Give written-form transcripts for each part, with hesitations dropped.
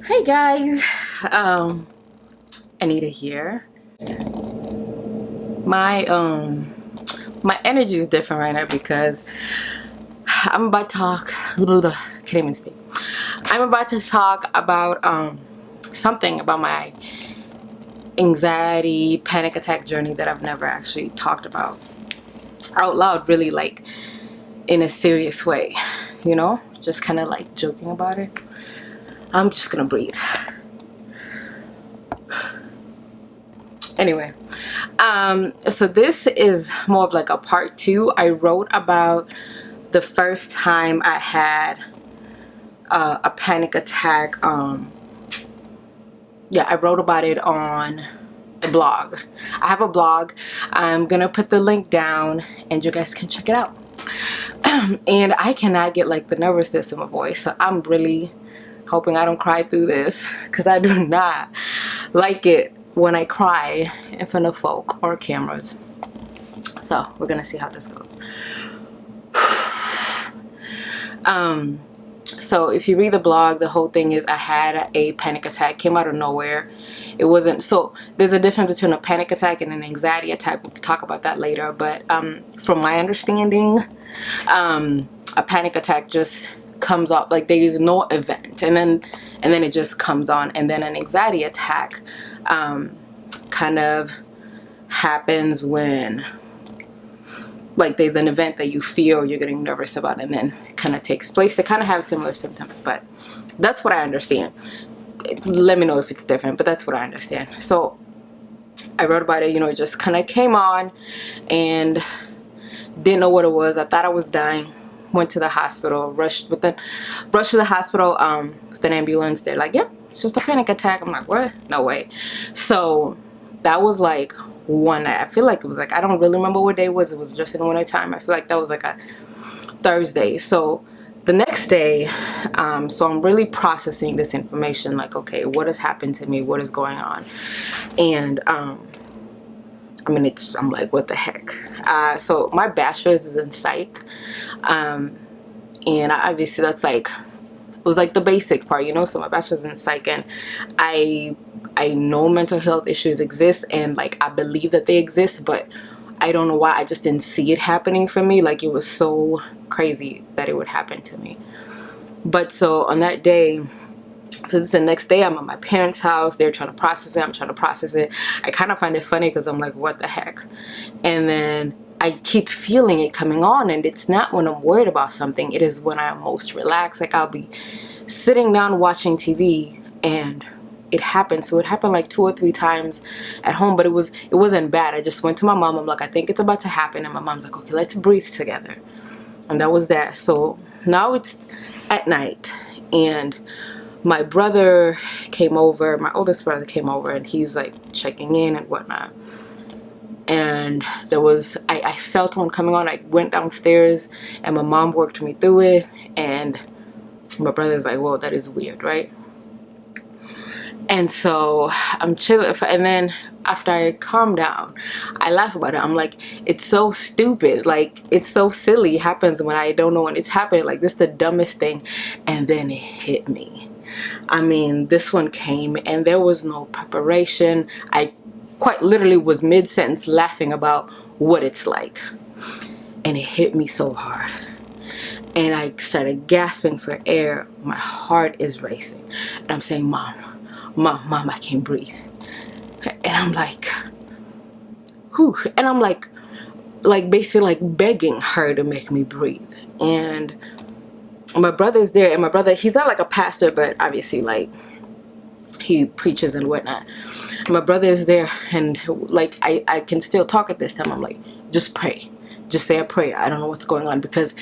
Hey guys, Anita here. My energy is different right now because I'm about to talk. Can't even speak. I'm about to talk about something about my anxiety, panic attack journey that I've never actually talked about out loud, really, like in a serious way. You know, just kind of like joking about it. I'm just gonna breathe. Anyway, so this is more of like a part two. I wrote about the first time I had a panic attack. Yeah, I wrote about it on the blog. I have a blog. I'm gonna put the link down and you guys can check it out. And I cannot get like the nervousness in my voice, so I'm really hoping I don't cry through this, because I do not like it when I cry in front of folk or cameras. So we're gonna see how this goes. So if you read the blog, the whole thing is I had a panic attack, came out of nowhere. It wasn't, so there's a difference between a panic attack and an anxiety attack. We'll talk about that later, but from my understanding, a panic attack just comes up, like there is no event, and then it just comes on. And then an anxiety attack kind of happens when like there's an event that you feel you're getting nervous about, and then kind of takes place. They kind of have similar symptoms, but that's what I understand. Let me know if it's different, but that's what I understand. So I wrote about it. You know, it just kind of came on and didn't know what it was. I thought I was dying. Went to the hospital, rushed to the hospital with an ambulance. They're like, yeah, it's just a panic attack. I'm like, what? No way. So that was like one night. I feel like it was like, I don't really remember what day it was. It was just in the winter time. I feel like that was like a Thursday. So the next day, so I'm really processing this information, like, okay, what has happened to me? What is going on? And I mean, I'm like, what the heck? So my bachelor's is in psych, and obviously that's like, it was like the basic part, you know. So my bachelor's in psych, and I know mental health issues exist, and like I believe that they exist, but I don't know why I just didn't see it happening for me. Like, it was so crazy that it would happen to me. But so on that day, so this is the next day, I'm at my parents' house. They're trying to process it. I'm trying to process it. I kind of find it funny because I'm like, what the heck? And then I keep feeling it coming on, and it's not when I'm worried about something. It is when I'm most relaxed. Like, I'll be sitting down watching TV and it happened. So it happened like 2 or 3 times at home, but it wasn't bad. I just went to my mom. I'm like, I think it's about to happen. And my mom's like, okay, let's breathe together. And that was that. So now it's at night, and my brother came over, my oldest brother came over, and he's like checking in and whatnot. And there was, I felt one coming on. I went downstairs and my mom worked me through it, and my brother's like, whoa, that is weird, right? And so I'm chilling, and then after I calm down, I laugh about it. I'm like, it's so stupid, like it's so silly. It happens when I don't know when it's happening. Like, this is the dumbest thing. And then it hit me. I mean, this one came and there was no preparation. I quite literally was mid-sentence laughing about what it's like, and it hit me so hard, and I started gasping for air. My heart is racing, and I'm saying, mom, I can't breathe. And I'm like, whew. And I'm like basically like begging her to make me breathe. And my brother's there, and my brother, he's not like a pastor, but obviously like he preaches and whatnot. My brother is there, and like I can still talk at this time. I'm like, just pray, just say a prayer. I don't know what's going on, because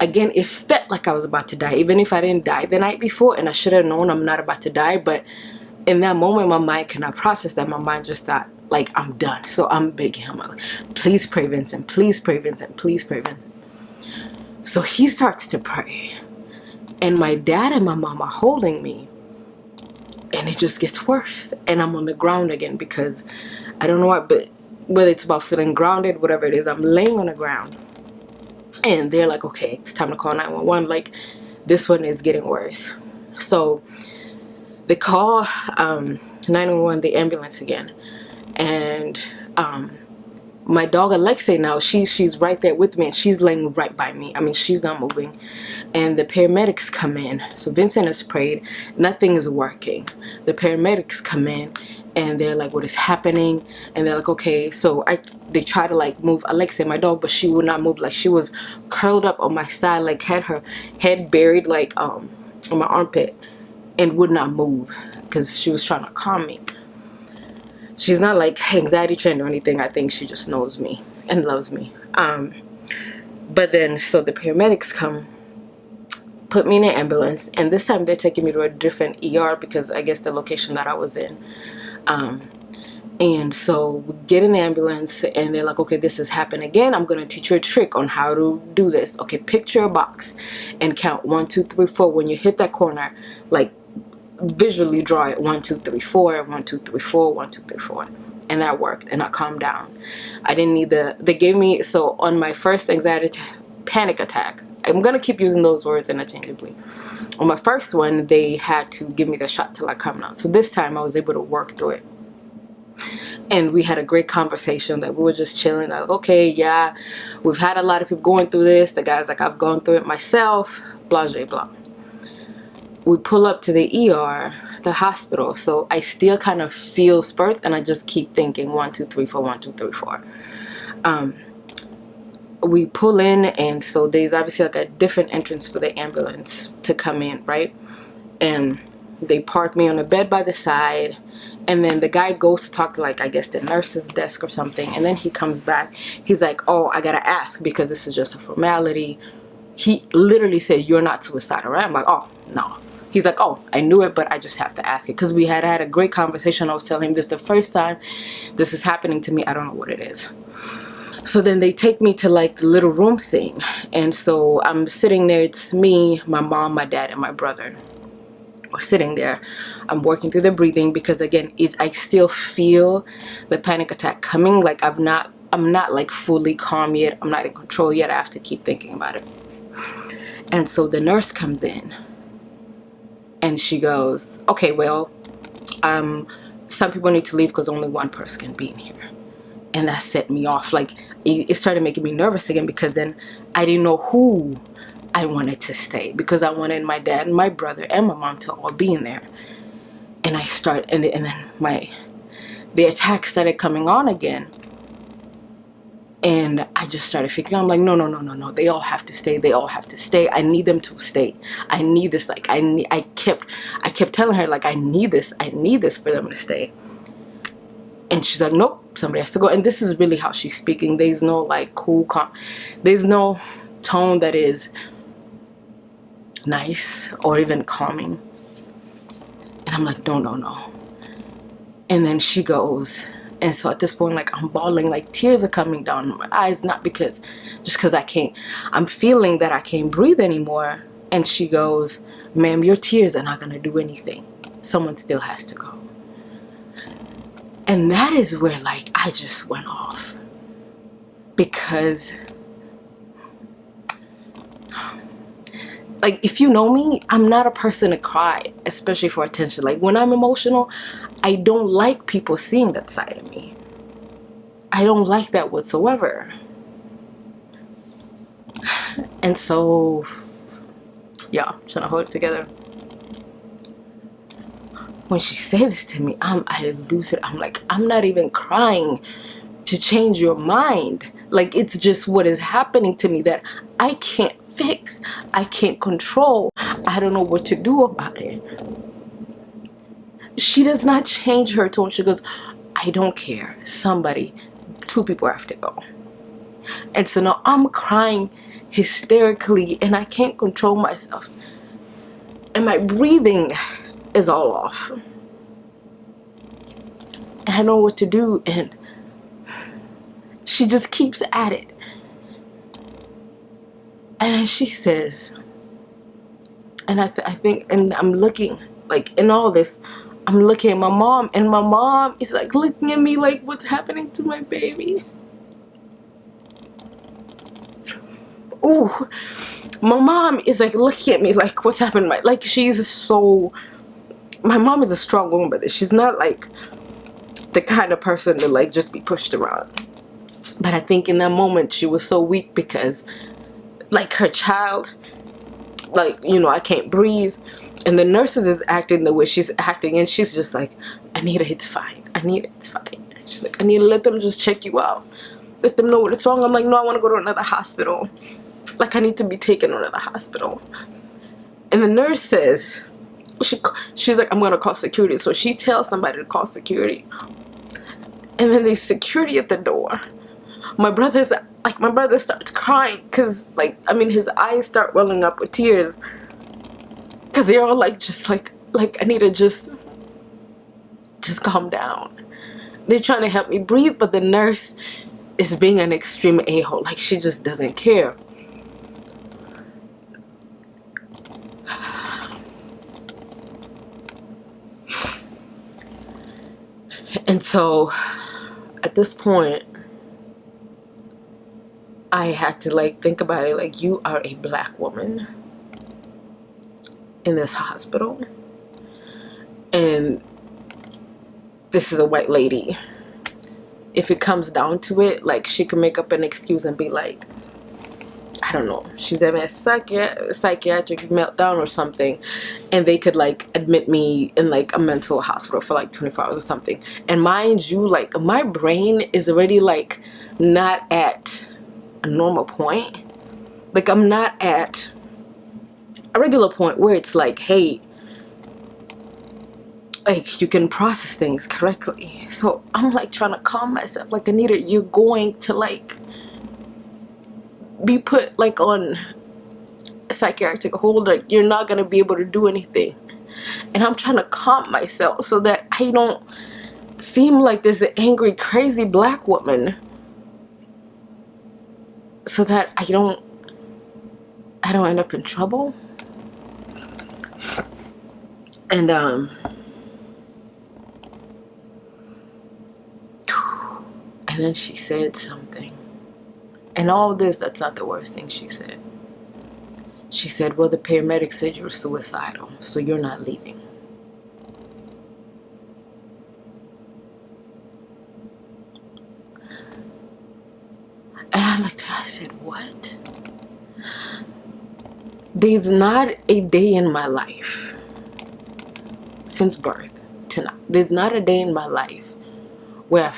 again, it felt like I was about to die, even if I didn't die the night before, and I should have known I'm not about to die. But in that moment, my mind cannot process that. My mind just thought, like, I'm done. So I'm begging him, like, please pray, Vincent, please pray, Vincent, please pray, Vincent. So he starts to pray, and my dad and my mom are holding me, and it just gets worse, and I'm on the ground again, because I don't know what, but whether it's about feeling grounded, whatever it is, I'm laying on the ground, and they're like, okay, it's time to call 911. Like, this one is getting worse. So They call 911, the ambulance again, and my dog Alexei now, she's right there with me, and she's laying right by me. I mean, she's not moving. And the paramedics come in. So Vincent has prayed, nothing is working. The paramedics come in and they're like, what is happening? And they're like, okay. So they try to like move Alexei, my dog, but she would not move. Like, she was curled up on my side, like had her head buried like on my armpit, and would not move because she was trying to calm me. She's not like anxiety trained or anything. I think she just knows me and loves me. But then, so the paramedics come, put me in an ambulance, and this time they're taking me to a different ER because I guess the location that I was in. And so we get in the ambulance, and they're like, okay, this has happened again. I'm gonna teach you a trick on how to do this. Okay, picture a box and count 1, 2, 3, 4. When you hit that corner, like, visually draw it 1, 2, 3, 4, 1, 2, 3, 4, 1, 2, 3, 4, and that worked, and I calmed down. I didn't need they gave me, so on my first anxiety panic attack, I'm gonna keep using those words interchangeably. On my first one, they had to give me the shot till I calmed down. So this time I was able to work through it, and we had a great conversation. That we were just chilling, like, okay, yeah, we've had a lot of people going through this. The guy's like, I've gone through it myself, blah blah blah. We pull up to the ER, the hospital, so I still kind of feel spurts, and I just keep thinking 1, 2, 3, 4, 1, 2, 3, 4. We pull in, and so there's obviously like a different entrance for the ambulance to come in, right? And they park me on a bed by the side, and then the guy goes to talk to, like, I guess the nurse's desk or something, and then he comes back. He's like, oh, I gotta ask because this is just a formality. He literally said, you're not suicidal, right? I'm like, oh, no. He's like, oh, I knew it, but I just have to ask it. Because we had a great conversation. I was telling him, this is the first time this is happening to me. I don't know what it is. So then they take me to like the little room thing. And so I'm sitting there. It's me, my mom, my dad, and my brother. We're sitting there. I'm working through the breathing because, again, I still feel the panic attack coming. Like, I'm not like fully calm yet. I'm not in control yet. I have to keep thinking about it. And so the nurse comes in. And she goes, okay, well, some people need to leave because only one person can be in here. And that set me off. Like, it started making me nervous again, because then I didn't know who I wanted to stay, because I wanted my dad and my brother and my mom to all be in there. And and then the attack started coming on again. And I just started figuring, I'm like, no, they all have to stay. They all have to stay. I need them to stay. I need this. Like, I kept telling her, like, I need this for them to stay. And she's like, nope, somebody has to go. And this is really how she's speaking. There's no like cool, there's no tone that is nice or even calming. And I'm like, no. And then she goes. And so at this point, like, I'm bawling, like tears are coming down my eyes, not because, just because I'm feeling that I can't breathe anymore. And she goes, ma'am, your tears are not going to do anything. Someone still has to go. And that is where, like, I just went off. Because, like, if you know me, I'm not a person to cry, especially for attention. Like, when I'm emotional, I don't like people seeing that side of me. I don't like that whatsoever. And so, yeah, I'm trying to hold it together. When she said this to me, I lose it. I'm like, I'm not even crying to change your mind. Like, it's just what is happening to me that I can't fix. I can't control. I don't know what to do about it. She does not change her tone. She goes, I don't care. Two people have to go. And so now I'm crying hysterically, and I can't control myself. And my breathing is all off. And I don't know what to do. And she just keeps at it. And then she says, and I think, and I'm looking, like, in all this, I'm looking at my mom, and my mom is like looking at me like, what's happening to my baby? Ooh, my mom is like looking at me like, what's happened? Like, she's so my mom is a strong woman, but she's not like the kind of person to like just be pushed around. But I think in that moment she was so weak because like her child, like, you know, I can't breathe, and the nurses is acting the way she's acting, and she's just like, Anita, it's fine. Anita, it's fine. She's like, Anita, let them just check you out. Let them know what's wrong. I'm like, no, I want to go to another hospital. Like, I need to be taken to another hospital. And the nurse says, she's like, I'm going to call security. So she tells somebody to call security. And then there's security at the door. My brother starts crying because, like, I mean, his eyes start welling up with tears. Because they're all like, just like, Anita, just calm down. They're trying to help me breathe, but the nurse is being an extreme a-hole. Like, she just doesn't care. And so at this point, I had to like think about it. Like, you are a black woman in this hospital, and this is a white lady. If it comes down to it, like, she could make up an excuse and be like, I don't know, she's having a psychiatric meltdown or something, and they could like admit me in like a mental hospital for like 24 hours or something. And mind you, like, my brain is already like not at a normal point. Like, I'm not at a regular point where it's like, hey, like, you can process things correctly. So I'm like trying to calm myself, like, Anita, you're going to like be put like on a psychiatric hold. Like, you're not gonna be able to do anything. And I'm trying to calm myself so that I don't seem like this angry, crazy black woman, so that I don't end up in trouble. And then she said something. And all this, that's not the worst thing she said. She said, well, the paramedic said you're suicidal, so you're not leaving. And I looked at her, I said, what? There's not a day in my life, since birth to now, there's not a day in my life where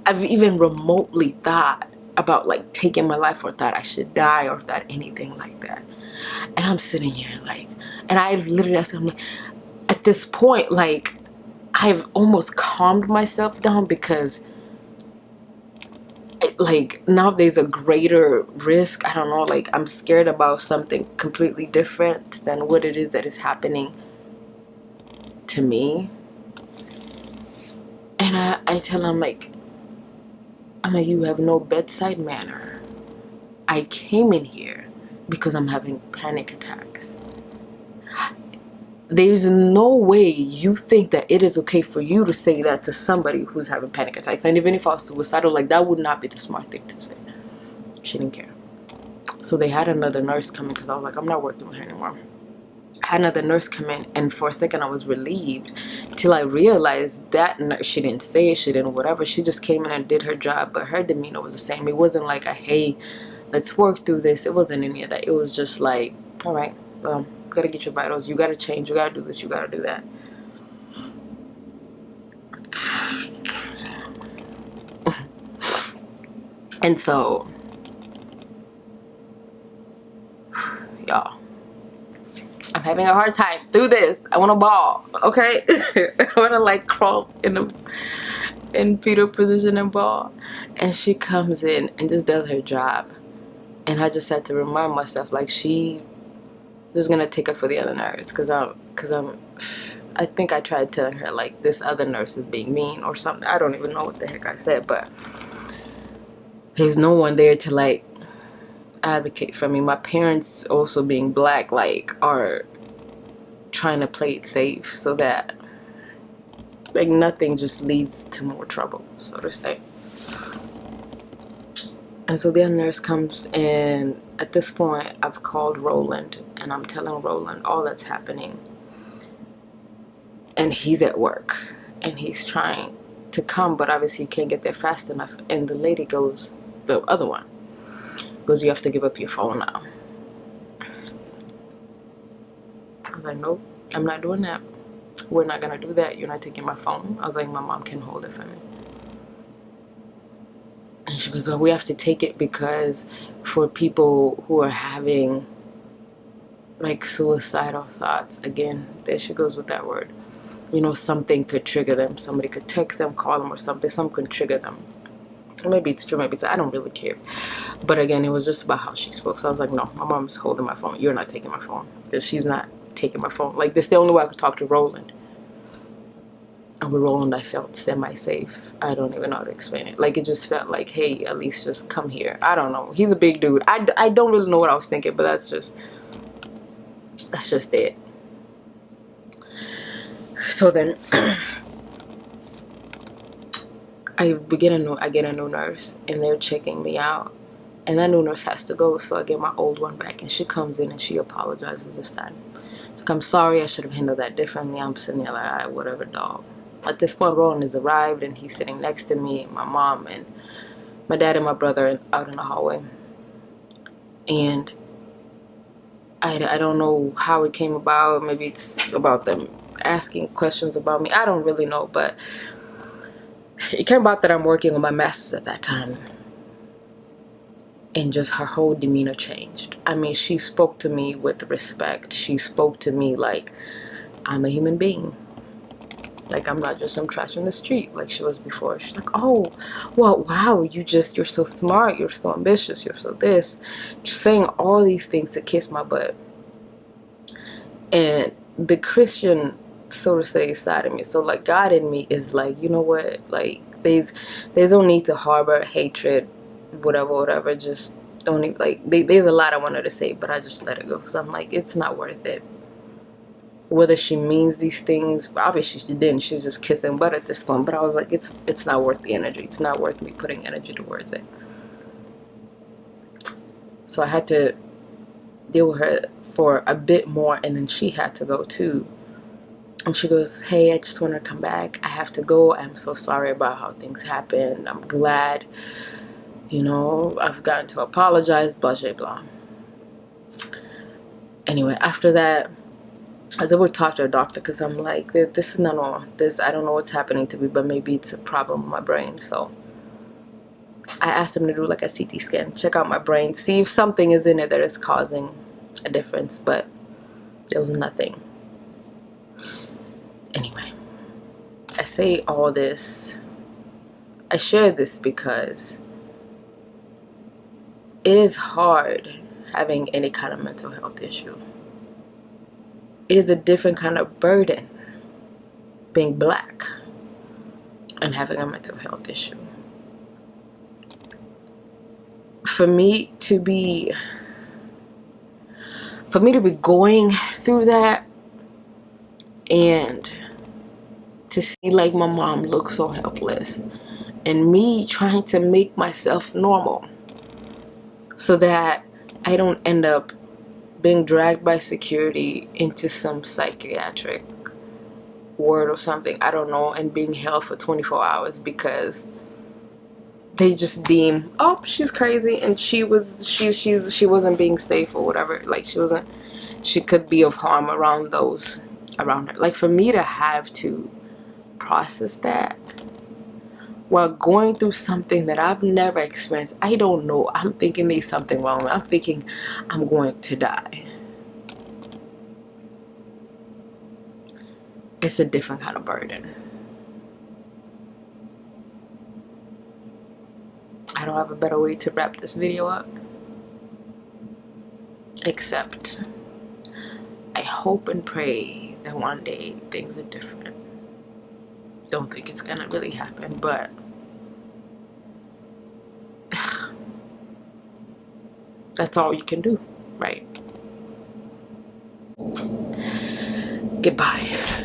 I've even remotely thought about like taking my life, or thought I should die, or thought anything like that. And I'm sitting here like, and I literally asked him, like, at this point, like, I've almost calmed myself down, because like, now there's a greater risk. I don't know, like, I'm scared about something completely different than what it is that is happening to me. And I tell him, like, you have no bedside manner. I came in here because I'm having panic attacks. There's no way you think that it is okay for you to say that to somebody who's having panic attacks. And even if I was suicidal, like, that would not be the smart thing to say. She didn't care. So they had another nurse come in, because I was like, I'm not working with her anymore. I had another nurse come in, and for a second I was relieved, till I realized that nurse, she didn't say it, she didn't whatever, she just came in and did her job, but her demeanor was the same. It wasn't like a, hey, let's work through this. It wasn't any of that. It was just like, all right, well, you gotta get your vitals, you gotta change, you gotta do this, you gotta do that. And so, y'all, I'm having a hard time through this. I want to bawl, okay? I want to like crawl in fetal position and bawl. And she comes in and just does her job. And I just had to remind myself, like, she was gonna take up for the other nurse, I think I tried telling her like, this other nurse is being mean or something. I don't even know what the heck I said, but there's no one there to like advocate for me. My parents, also being black, like, are trying to play it safe so that like nothing just leads to more trouble, so to say. And so the other nurse comes in. At this point, I've called Roland, and I'm telling Roland all that's happening. and he's at work and he's trying to come, but obviously you can't get there fast enough. And the lady goes, the other one goes, you have to give up your phone now. I was like, nope, I'm not doing that. We're not gonna do that. You're not taking my phone. I was like, my mom can hold it for me. And she goes, well, we have to take it because for people who are having like suicidal thoughts, again, there she goes with that word, you know, something could trigger them. Somebody could text them, call them, or something. Something could trigger them. Maybe it's true, maybe it's, I don't really care. But again, it was just about how she spoke. So I was like, no, my mom's holding my phone. You're not taking my phone. Because she's not taking my phone. Like, this is the only way I could talk to Roland. And with Roland, I felt semi-safe. I don't even know how to explain it. Like, it just felt like, hey, at least just come here. I don't know. He's a big dude. I don't really know what I was thinking, but that's just it. So then I get a new nurse, and they're checking me out, and that new nurse has to go, so I get my old one back, and she comes in and she apologizes this time. Like, I'm sorry, I should have handled that differently. I'm sitting there like, all right, whatever, dog. At this point, Roland has arrived, and he's sitting next to me, my mom, and my dad and my brother out in the hallway. And I don't know how it came about. Maybe it's about them asking questions about me. I don't really know, but it came about that I'm working on my master's at that time. And just her whole demeanor changed. I mean, she spoke to me with respect. She spoke to me like I'm a human being. Like, I'm not just some trash in the street like she was before. She's like, oh, well, wow, you're so smart, you're so ambitious, you're so this. Just saying all these things to kiss my butt. And the Christian, so to say, side of me, so like God in me is like, you know what, like there's no need to harbor hatred, whatever. Just don't even, like, there's a lot I wanted to say, but I just let it go, because I'm like, it's not worth it. Whether she means these things, obviously she didn't. She's just kissing butt at this point. But I was like, it's not worth the energy. It's not worth me putting energy towards it. So I had to deal with her for a bit more, and then she had to go too. And she goes, hey, I just want to come back. I have to go. I'm so sorry about how things happened. I'm glad, you know, I've gotten to apologize, blah, blah, blah. Anyway, after that, I said, we'll talk to a doctor, because I'm like, this is not normal. I don't know what's happening to me, but maybe it's a problem with my brain. So I asked him to do like a CT scan, check out my brain, see if something is in it that is causing a difference, but there was nothing. Anyway, I say all this, I share this because it is hard having any kind of mental health issue. It is a different kind of burden being black and having a mental health issue. For me to be going through that, and to see like my mom look so helpless, and me trying to make myself normal so that I don't end up being dragged by security into some psychiatric ward or something, I don't know, and being held for 24 hours because they just deem, oh, she's crazy, and she wasn't being safe or whatever. Like, she could be of harm around those around her. Like, for me to have to process that while going through something that I've never experienced, I don't know, I'm thinking there's something wrong. I'm thinking I'm going to die. It's a different kind of burden. I don't have a better way to wrap this video up, except I hope and pray that one day things are different. Don't think it's gonna really happen, but that's all you can do, right? Goodbye.